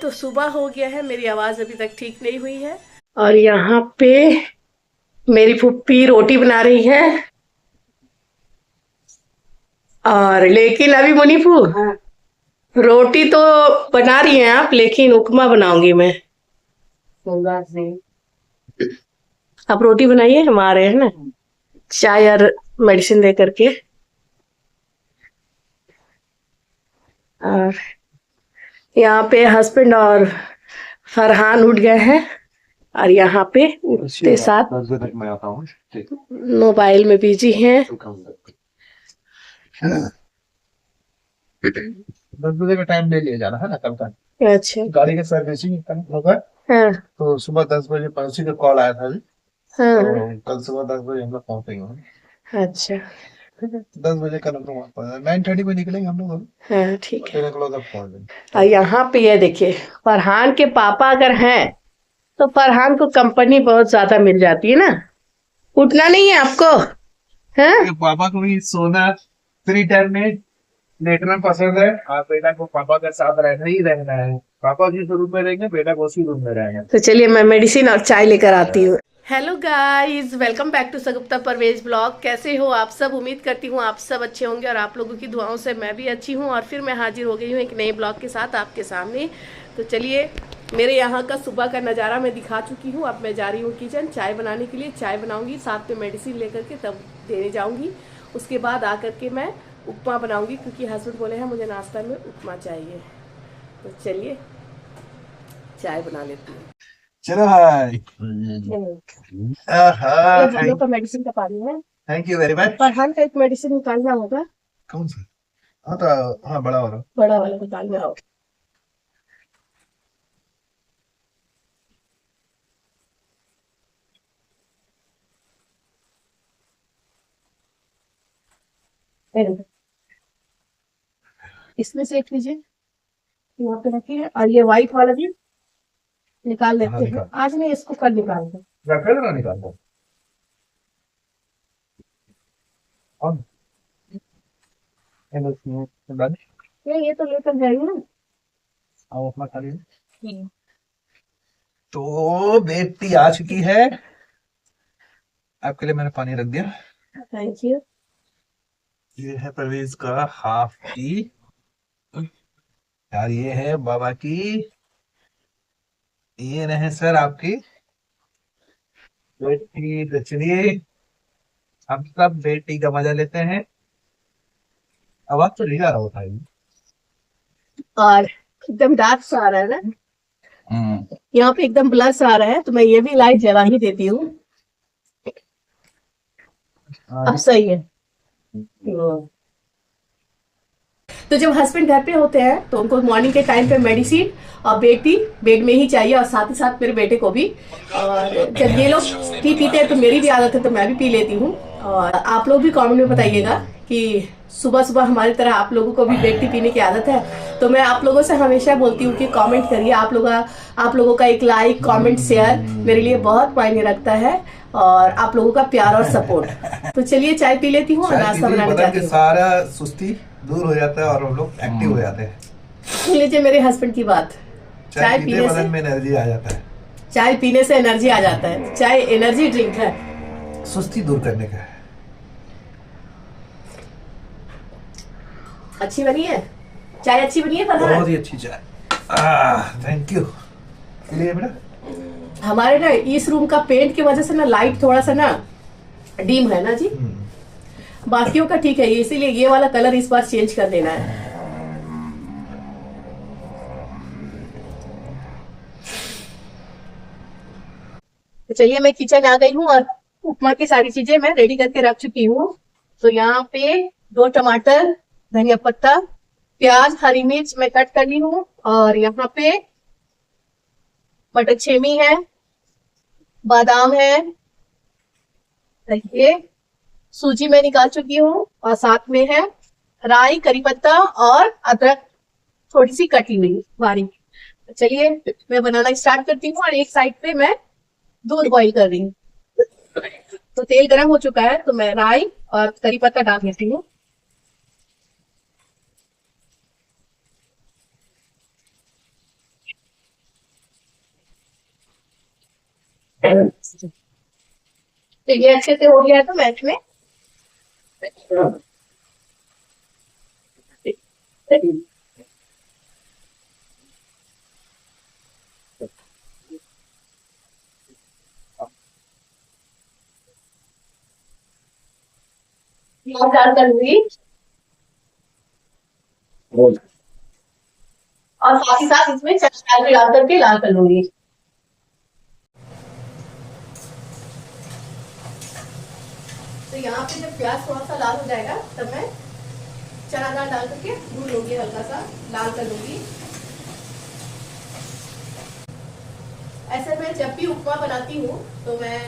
तो सुबह हो गया है, मेरी आवाज़ अभी तक ठीक नहीं हुई है। और यहाँ पे मेरी फुप्पी रोटी बना रही है। और लेकिन अभी मुनीफू, रोटी तो बना रही हैं आप, लेकिन उपमा बनाऊंगी मैं। आप रोटी बनाइए, हम आ रहे हैं ना चाय और मेडिसिन दे करके। और यहाँ पे हस्बैंड और फरहान उठ गए हैं और यहाँ पे उठते साथ मोबाइल में बिजी हैं। 10 बजे का टाइम ले लिया जाना है ना कल का। अच्छा। गाड़ी का सर्विसिंग होगा। हाँ तो सुबह 10 बजे पड़ोसी का कॉल आया था अभी। हाँ। तो कल सुबह 10 बजे हम लोग पहुंचेंगे। अच्छा। ठीक है, 10 बजे का हम लोग 9:30 पे निकलेंगे हम लोग। हाँ ठीक है। 10 o'clock तक पहुंच जाएंगे। और यहाँ पे ये देखिए, फरहान के पापा अगर हैं तो फरहान को कंपनी बहुत ज्यादा मिल जाती है ना। उठना नहीं है आपको? हैं? पापा को भी सोना फ्री टाइम में लेटना पसंद है और बेटा को पापा के साथ रहना ही रहना है। पापा जिस रूम में रहेंगे बेटा को उसी रूम में रहेगा। तो चलिए मैं मेडिसिन और चाय लेकर आती हूँ। Hello guys, welcome back to Shagufta Parvez blog. कैसे हो आप सब? उम्मीद करती हूँ आप सब अच्छे होंगे और आप लोगों की दुआओं से मैं भी अच्छी हूँ। और फिर मैं हाजिर हो गई हूँ एक नए ब्लॉग के साथ आपके सामने। तो चलिए, मेरे यहाँ का सुबह का नज़ारा मैं दिखा चुकी हूँ। अब मैं जा रही हूँ किचन चाय बनाने के लिए। चाय बनाऊंगी, साथ में मेडिसिन लेकर के तब देने जाऊँगी। उसके बाद आकर के मैं उपमा बनाऊँगी, क्योंकि हस्बैंड बोले हैं मुझे नाश्ता में उपमा चाहिए। तो चलिए चाय बना लेती हूँ। चलो भाई। हम लोग का मेडिसिन का पानी है। Thank you very much. Farhan का एक मेडिसिन निकालना होगा। कौन सा? हाँ तो हाँ, बड़ा वाला। बड़ा वाला निकालना होगा। इसमें से एक लीजिए, यहाँ पे रखिए। और ये व्हाइट वाला भी निकाल लेते हैं। आज नहीं, इसको कल निकाल दो। रखे ना, निकाल दो। और ये तो लेकर जाइए ना। आओ अपना खा लीजिए। तो बेटी आ चुकी है। आपके लिए मैंने पानी रख दिया। Thank you. ये है परवेज का हाफ टी और ये है बाबा की। ये रहे सर आपकी बेटी। तो चलिए हम सब बेटी का मजा लेते हैं। आवाज तो नहीं आ रहा होता है। और एकदम डार्क सा आ रहा है ना, यहाँ पे एकदम ब्लश आ रहा है, तो मैं ये भी लाइट जला ही देती हूँ। अब सही है। तो जब हस्बैंड घर पे होते हैं तो उनको मॉर्निंग के टाइम पे मेडिसिन और बेटी बेड में ही चाहिए, और साथ ही साथ मेरे बेटे को भी। और जब ये लोग टी पीते हैं तो मेरी भी आदत है, तो मैं भी पी लेती हूँ। और आप लोग भी कमेंट में बताइएगा कि सुबह सुबह हमारी तरह आप लोगों को भी बेड टी पीने की आदत है। तो मैं आप लोगों से हमेशा बोलती हूँ कि कमेंट करिए। आप लोगों का एक लाइक, कमेंट, शेयर मेरे लिए बहुत मायने रखता है, और आप लोगों का प्यार और सपोर्ट। तो चलिए चाय पी लेती हूँ और नाश्ता बनाने जाती हूँ। सारा सुस्ती दूर हो जाता है और हम लोग एक्टिव हो जाते हैं। सुन लीजिए मेरे हस्बैंड की बात। चाय पीने से बदन में एनर्जी आ जाता है। चाय पीने से एनर्जी आ जाता है। चाय एनर्जी ड्रिंक है, सुस्ती दूर करने का है। अच्छी बनी है चाय, अच्छी बनी है फरहान। बहुत ही अच्छी चाय। Thank you. चलिए बेटा। हमारे ना इस रूम का पेंट की वजह से ना लाइट थोड़ा सा ना डिम है ना जी। बाकियों का ठीक है, इसीलिए ये वाला कलर इस बार चेंज कर देना है। तो चलिए मैं किचन आ गई हूँ और उपमा की सारी चीजें मैं रेडी करके रख चुकी हूँ। तो यहाँ पे 2 टमाटर, धनिया पत्ता, प्याज, हरी मिर्च मैं कट कर ली हूँ। और यहाँ पे मटर छेमी है, बादाम है, ये सूजी मैं निकाल चुकी हूँ, और साथ में है राई, करी पत्ता और अदरक थोड़ी सी कटी हुई बारीक। तो चलिए मैं बनाना स्टार्ट करती हूँ। और एक साइड पे मैं दूध बॉईल कर रही हूँ। तो तेल गर्म हो चुका है, तो मैं राई और करी पत्ता डाल देती हूँ। तो ये अच्छे से हो गया तो मैच में डाल कर लूंगी और साथ ही साथ इसमें चटनी भी डाल करके लाल कर लूंगी। तो यहाँ पे जब प्याज थोड़ा सा लाल हो जाएगा तब मैं चना दाल डाल करके भून लूंगी, हल्का सा लाल कर लूंगी। ऐसे मैं जब भी उपमा बनाती हूँ तो मैं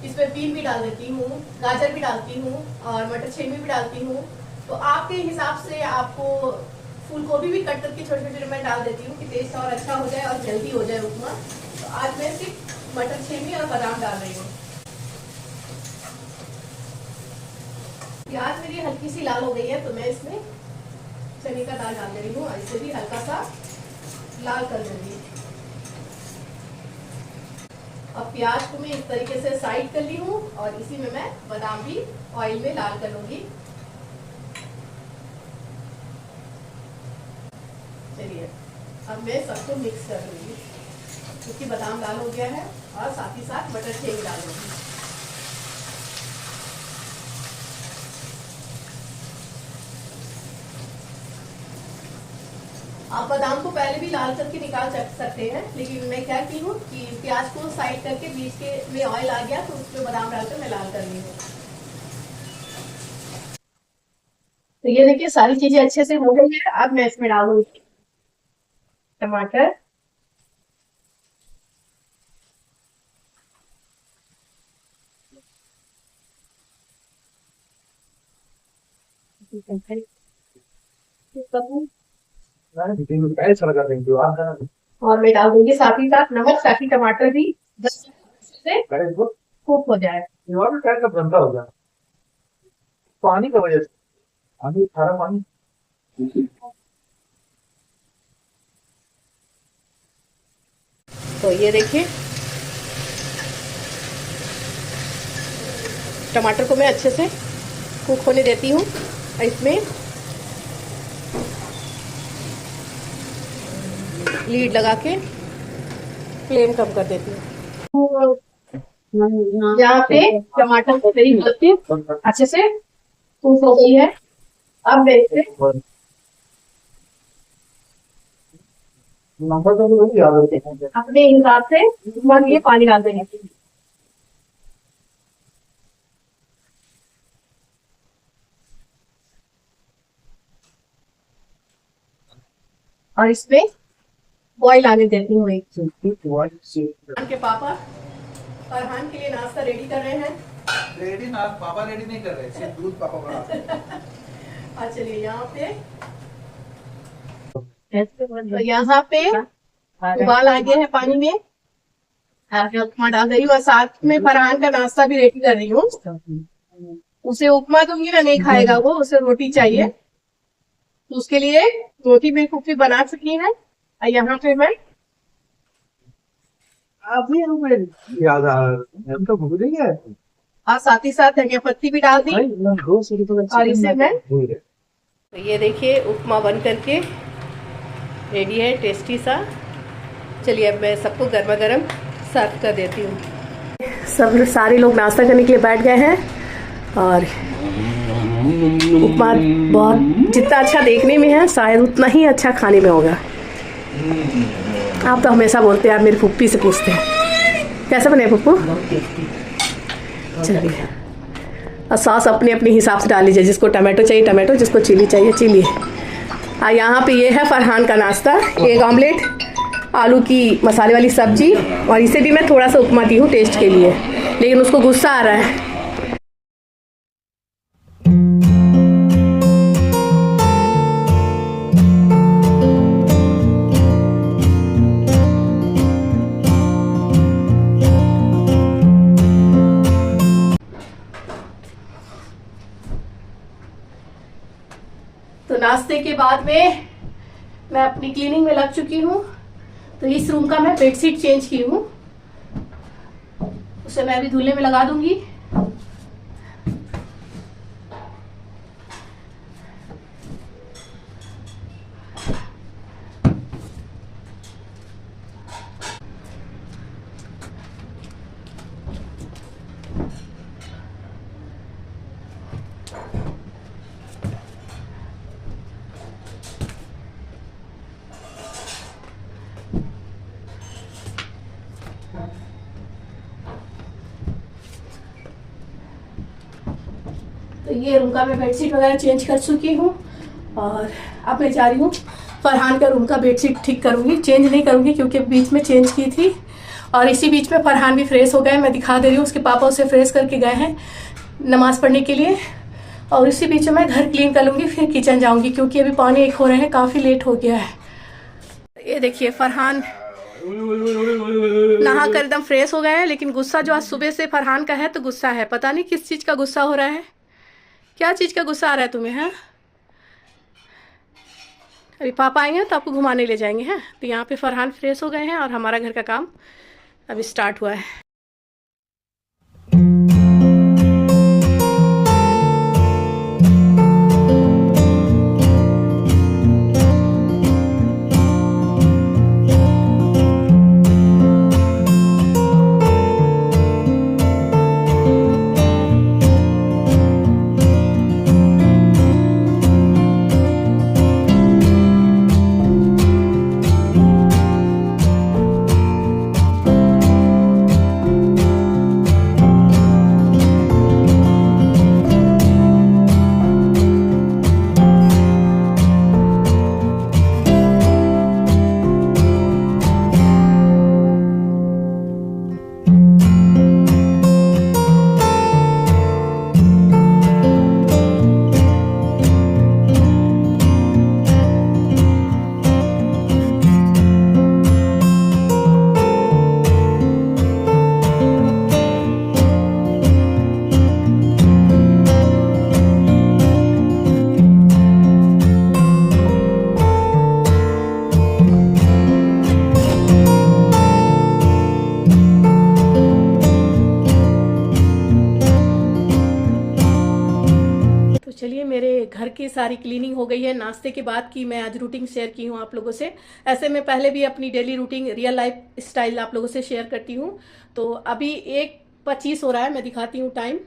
इसमें बीन भी डाल देती हूँ, गाजर भी डालती हूँ और मटर छेमी भी डालती हूँ। तो आपके हिसाब से आपको फूल गोभी भी कट करके छोटे छोटे मैं डाल देती हूँ कि टेस्ट और अच्छा हो जाए और जल्दी हो जाए उपमा। तो आज मैं सिर्फ मटर छेमी और बादाम डाल रही हूँ। प्याज मेरी हल्की सी लाल हो गई है तो मैं इसमें चने का दाल डाल रही हूँ और इसे भी हल्का सा लाल कर दूंगी। अब प्याज को मैं इस तरीके से साइड कर ली हूँ और इसी में मैं बादाम भी ऑयल में लाल कर लूंगी। चलिए अब मैं सबको मिक्स कर लूंगी क्योंकि बादाम लाल हो गया है और साथ ही साथ मटर छेमी डाल दूंगी। आप बादाम को पहले भी लाल करके निकाल सकते हैं, लेकिन मैं क्या की हूँ कि प्याज को साइड करके बीच के में ऑयल आ गया तो उसमें बादाम डालकर मैं लाल कर ली हूँ। तो ये देखिए सारी चीजें अच्छे से हो गई है। अब मैं इसमें डालूंगी टमाटर, और मैं डाल दूंगी साथ ही साथ नमक ताकि टमाटर भी 10 से कुक हो जाए। बनता होगा पानी का वजह से, पानी खारा पानी। तो ये देखिए टमाटर को मैं अच्छे से कुक होने देती हूँ। इसमें लीड लगा के फ्लेम कम कर देती हूँ। यहाँ पे टमाटर को मेरी अच्छे से कुक हो गई है। अब मैं इसे अपने हिसाब से ये पानी डाल देंगे। और इसमें बॉईल आने देती हूँ। के पापा फरहान के लिए नाश्ता रेडी कर रहे हैं। रेडी ना पापा रेडी नहीं कर रहे, सिर्फ दूध पापा बनाते हैं। और चलिए यहाँ पे उबाल आ गया है पानी में, उपमा डाल रही हूँ और साथ में फरहान का नाश्ता भी रेडी कर रही हूँ। उसे उपमा दूंगी ना, नहीं खाएगा वो, उसे रोटी चाहिए। तो उसके लिए रोटी भी कुकी बना सकी है। यहाँ पे मैं याद आ हम तो भूल गए और साथ ही साथ धनिया पत्ती भी डाल दी और इसे मैं तो ये देखिए उपमा बन करके रेडी है, टेस्टी सा। चलिए अब मैं सबको गर्मा गर्म सर्व कर देती हूँ। सब सारे लोग नाश्ता करने के लिए बैठ गए हैं और उपमा बहुत जितना अच्छा देखने में है शायद उतना ही अच्छा खाने में होगा। आप तो हमेशा बोलते हैं, आप मेरी फुप्पी से पूछते हैं कैसे बने पप्पू। चलिए और सॉस अपने अपने हिसाब से डाल लीजिए, जिसको टमाटो चाहिए टमाटो, जिसको चिली चाहिए चिली। और यहाँ पे ये है फरहान का नाश्ता, एग ऑमलेट, आलू की मसाले वाली सब्जी और इसे भी मैं थोड़ा सा उपमा दी हूँ टेस्ट के लिए, लेकिन उसको गुस्सा आ रहा है। तो नाश्ते के बाद में मैं अपनी क्लीनिंग में लग चुकी हूँ। तो इस रूम का मैं बेडशीट चेंज की हूँ। उसे मैं भी धुलने में लगा दूंगी। तो ये रूम का मैं बेडशीट वगैरह चेंज कर चुकी हूँ और अब मैं जा रही हूँ फरहान का रूम का बेडशीट ठीक करूँगी। चेंज नहीं करूँगी क्योंकि बीच में चेंज की थी और इसी बीच में फरहान भी फ्रेश हो गए। मैं दिखा दे रही हूँ, उसके पापा उसे फ्रेश करके गए हैं नमाज़ पढ़ने के लिए और इसी बीच में मैं घर क्लीन कर लूँगी, फिर किचन जाऊँगी क्योंकि अभी 12:45 हो रहे हैं, काफ़ी लेट हो गया है। ये देखिए फरहान नहा कर एकदम फ्रेश हो गए हैं, लेकिन गुस्सा जो आज सुबह से फरहान का है तो गुस्सा है, पता नहीं किस चीज़ का गुस्सा हो रहा है। क्या चीज़ का गुस्सा आ रहा है तुम्हें? है अभी पापा आएंगे तो आपको घुमाने ले जाएंगे। हैं तो यहाँ पे फरहान फ्रेश हो गए हैं और हमारा घर का काम अभी स्टार्ट हुआ है। चलिए मेरे घर की सारी क्लीनिंग हो गई है नाश्ते के बाद की मैं आज रूटीन शेयर की हूँ आप लोगों से। ऐसे मैं पहले भी अपनी daily routine real life style आप लोगों से शेयर करती हूँ। तो अभी 1:25 हो रहा है, मैं दिखाती हूँ टाइम।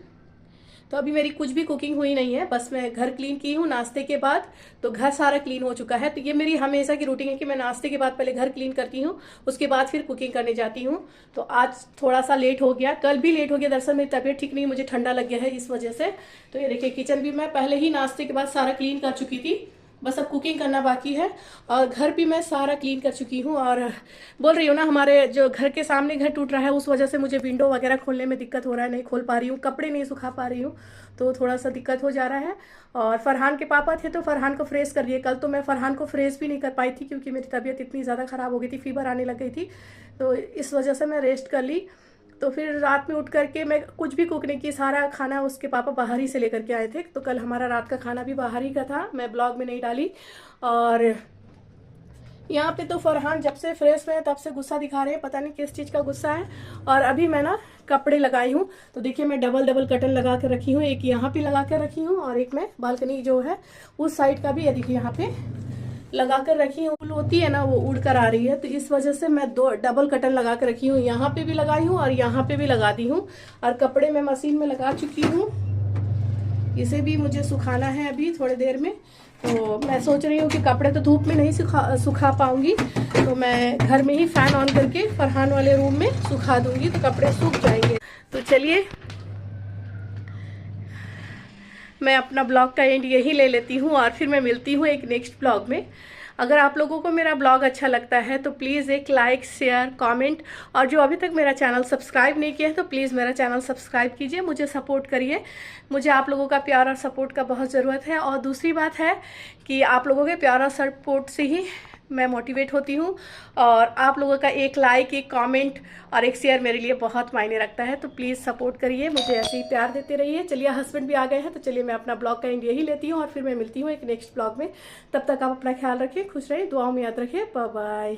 तो अभी मेरी कुछ भी कुकिंग हुई नहीं है, बस मैं घर क्लीन की हूँ नाश्ते के बाद, तो घर सारा क्लीन हो चुका है। तो ये मेरी हमेशा की रूटीन है कि मैं नाश्ते के बाद पहले घर क्लीन करती हूँ, उसके बाद फिर कुकिंग करने जाती हूँ। तो आज थोड़ा सा लेट हो गया, कल भी लेट हो गया, दरअसल मेरी तबीयत ठीक नहीं, मुझे ठंडा लग गया है इस वजह से। तो ये देखिए किचन भी मैं पहले ही नाश्ते के बाद सारा क्लीन कर चुकी थी, बस अब कुकिंग करना बाकी है। और घर भी मैं सारा क्लीन कर चुकी हूँ। और बोल रही हूँ ना, हमारे जो घर के सामने घर टूट रहा है उस वजह से मुझे विंडो वगैरह खोलने में दिक्कत हो रहा है, नहीं खोल पा रही हूँ, कपड़े नहीं सुखा पा रही हूँ, तो थोड़ा सा दिक्कत हो जा रहा है। और फरहान के पापा थे तो फरहान को फ्रेश कर दिए। कल तो मैं फरहान को फ्रेश भी नहीं कर पाई थी क्योंकि मेरी तबीयत इतनी ज़्यादा ख़राब हो गई थी, फीवर आने लग गई थी, तो इस वजह से मैं रेस्ट कर ली। तो फिर रात में उठ करके मैं कुछ भी कुक नहीं की, सारा खाना उसके पापा बाहर ही से लेकर के आए थे। तो कल हमारा रात का खाना भी बाहर ही का था, मैं ब्लॉग में नहीं डाली। और यहाँ पे तो फरहान जब से फ्रेश हुए तब से गुस्सा दिखा रहे हैं, पता नहीं किस चीज़ का गुस्सा है। और अभी मैं ना कपड़े लगाई हूँ, तो देखिए मैं डबल डबल कर्टन लगा कर रखी हूँ, एक यहाँ पे लगा कर रखी हूँ और एक मैं बालकनी जो है उस साइड का भी ये देखिए यहाँ पे लगा कर रखी हूँ। फूल होती है ना वो उड़ कर आ रही है, तो इस वजह से मैं 2 डबल कर्टन लगा कर रखी हूँ, यहाँ पे भी लगाई हूँ और यहाँ पे भी लगा दी हूँ। और कपड़े मैं मशीन में लगा चुकी हूँ, इसे भी मुझे सुखाना है अभी थोड़ी देर में। तो मैं सोच रही हूँ कि कपड़े तो धूप में नहीं सुखा पाऊंगी, तो मैं घर में ही फैन ऑन करके फरहान वाले रूम में सुखा दूंगी, तो कपड़े सूख जाएंगे। तो चलिए मैं अपना ब्लॉग का एंड यही ले लेती हूँ और फिर मैं मिलती हूँ एक नेक्स्ट ब्लॉग में। अगर आप लोगों को मेरा ब्लॉग अच्छा लगता है तो प्लीज़ एक लाइक शेयर कमेंट, और जो अभी तक मेरा चैनल सब्सक्राइब नहीं किया है तो प्लीज़ मेरा चैनल सब्सक्राइब कीजिए, मुझे सपोर्ट करिए। मुझे आप लोगों का प्यार और सपोर्ट का बहुत ज़रूरत है। और दूसरी बात है कि आप लोगों के प्यार और सपोर्ट से ही मैं मोटिवेट होती हूँ, और आप लोगों का एक लाइक एक कमेंट और एक शेयर मेरे लिए बहुत मायने रखता है। तो प्लीज़ सपोर्ट करिए, मुझे ऐसे ही प्यार देते रहिए। चलिए हस्बैंड भी आ गए हैं, तो चलिए मैं अपना ब्लॉग का एंड यही लेती हूँ और फिर मैं मिलती हूँ एक नेक्स्ट ब्लॉग में। तब तक आप अपना ख्याल रखिए, खुश रहिए, दुआओं में याद रखिए, बाय बाय।